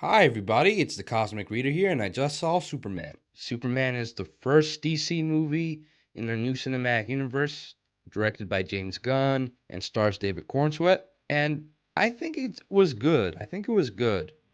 Hi, everybody. It's the Cosmic Reader here, and I just saw Superman. Superman is the first DC movie in the new cinematic universe, directed by James Gunn and stars David Cornsweet. And I think it was good.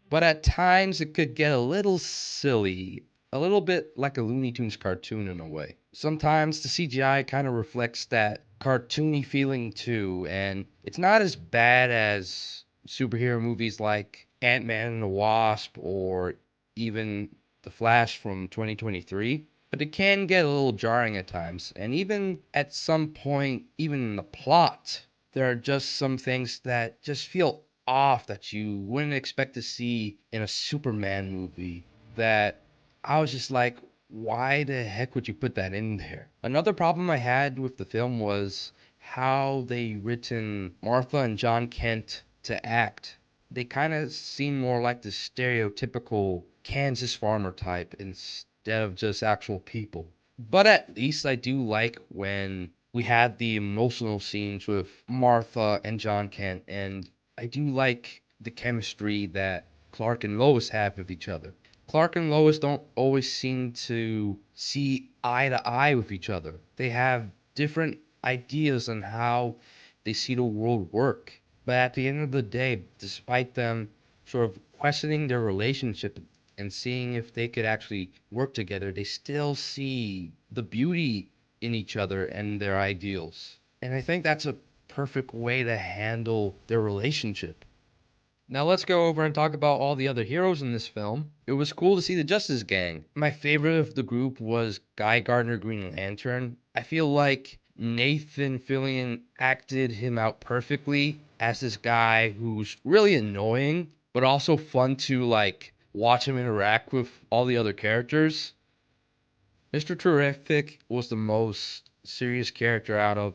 But at times it could get a little silly, a little bit like a Looney Tunes cartoon in a way. Sometimes the CGI kind of reflects that cartoony feeling too, and it's not as bad as superhero movies like Ant-Man and the Wasp or even The Flash from 2023, but it can get a little jarring at times. And even at some point, even in the plot, there are just some things that just feel off that you wouldn't expect to see in a Superman movie that I was just like, why the heck would you put that in there? Another problem I had with the film was how they written Martha and John Kent to act. They kind of seem more like the stereotypical Kansas farmer type instead of just actual people. But at least I do like when we had the emotional scenes with Martha and John Kent, and I do like the chemistry that Clark and Lois have with each other. Clark and Lois don't always seem to see eye to eye with each other. They have different ideas on how they see the world work. But at the end of the day, despite them sort of questioning their relationship and seeing if they could actually work together, they still see the beauty in each other and their ideals. And I think that's a perfect way to handle their relationship. Now let's go over and talk about all the other heroes in this film. It was cool to see the Justice Gang. My favorite of the group was Guy Gardner Green Lantern. I feel like Nathan Fillion acted him out perfectly as this guy who's really annoying, but also fun to watch him interact with all the other characters. Mr. Terrific was the most serious character out of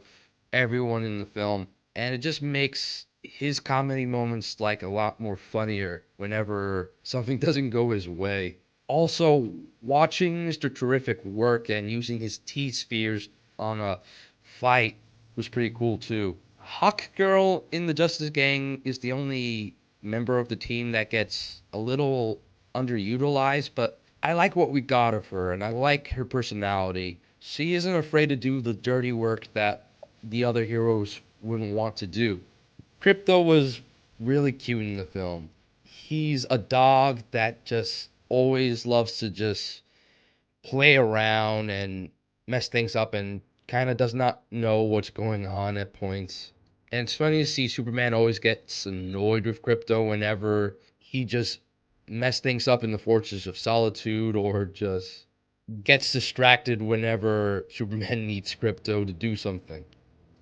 everyone in the film, and it just makes his comedy moments like a lot more funnier whenever something doesn't go his way. Also, watching Mr. Terrific work and using his T spheres on a fight was pretty cool too. Hawk Girl in the Justice Gang is the only member of the team that gets a little underutilized, but I like what we got of her, and I like her personality. She isn't afraid to do the dirty work that the other heroes wouldn't want to do. Crypto was really cute in the film. He's a dog that just always loves to just play around and mess things up and kind of does not know what's going on at points. And it's funny to see Superman always gets annoyed with Crypto whenever he just mess things up in the Fortress of Solitude or just gets distracted whenever Superman needs Crypto to do something.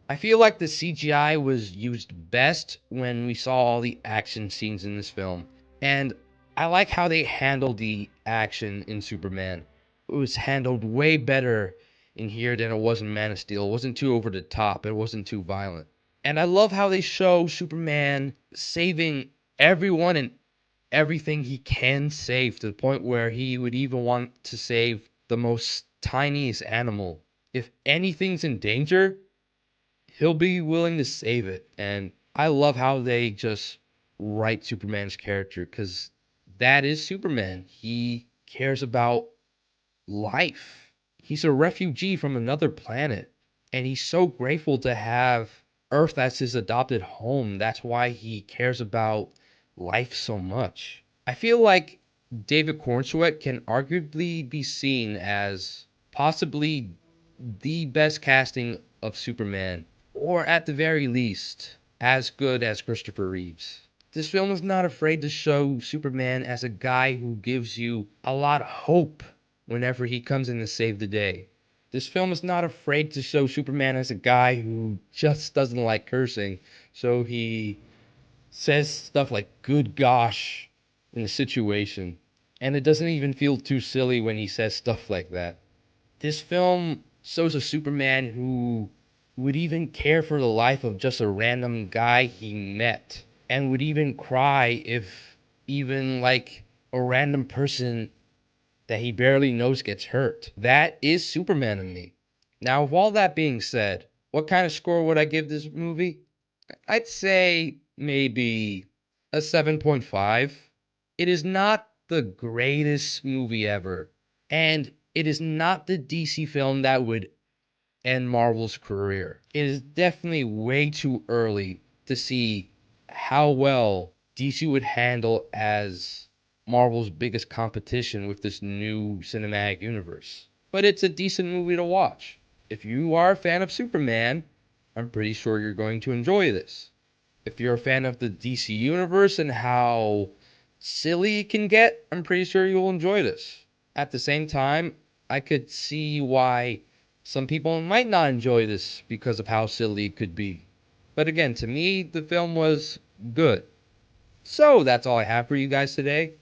I feel like the CGI was used best when we saw all the action scenes in this film. And I like how they handled the action in Superman. It was handled way better in here than it was in Man of Steel. It wasn't too over the top, it wasn't too violent. And I love how they show Superman saving everyone and everything he can save to the point where he would even want to save the most tiniest animal. If anything's in danger, he'll be willing to save it. And I love how they just write Superman's character because that is Superman. He cares about life. He's a refugee from another planet, and he's so grateful to have Earth as his adopted home. That's why he cares about life so much. I feel like David Cornsweet can arguably be seen as possibly the best casting of Superman, or at the very least, as good as Christopher Reeves. This film is not afraid to show Superman as a guy who gives you a lot of hope whenever he comes in to save the day. This film is not afraid to show Superman as a guy who just doesn't like cursing, so he says stuff like good gosh in a situation. And it doesn't even feel too silly when he says stuff like that. This film shows a Superman who would even care for the life of just a random guy he met and would even cry if even a random person that he barely knows gets hurt. That is Superman to me. Now, with all that being said, what kind of score would I give this movie? I'd say maybe a 7.5. It is not the greatest movie ever, and it is not the DC film that would end Marvel's career. It is definitely way too early to see how well DC would handle as Marvel's biggest competition with this new cinematic universe. But it's a decent movie to watch. If you are a fan of Superman, I'm pretty sure you're going to enjoy this. If you're a fan of the DC universe and how silly it can get, I'm pretty sure you'll enjoy this. At the same time, I could see why some people might not enjoy this because of how silly it could be. But again, to me, the film was good. So that's all I have for you guys today.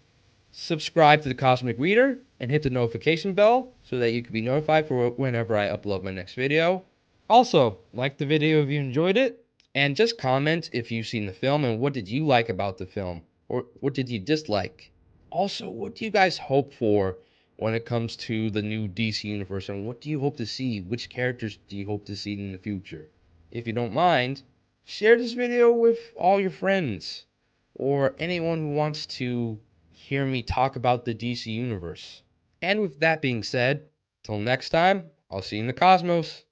Subscribe to the Cosmic Reader and hit the notification bell so that you can be notified for whenever I upload my next video. Also, like the video if you enjoyed it, and just comment if you've seen the film and what did you like about the film, or what did you dislike. Also, what do you guys hope for when it comes to the new DC universe, and what do you hope to see? Which characters do you hope to see in the future? If you don't mind, share this video with all your friends, or anyone who wants to hear me talk about the DC universe. And with that being said, till next time, I'll see you in the cosmos.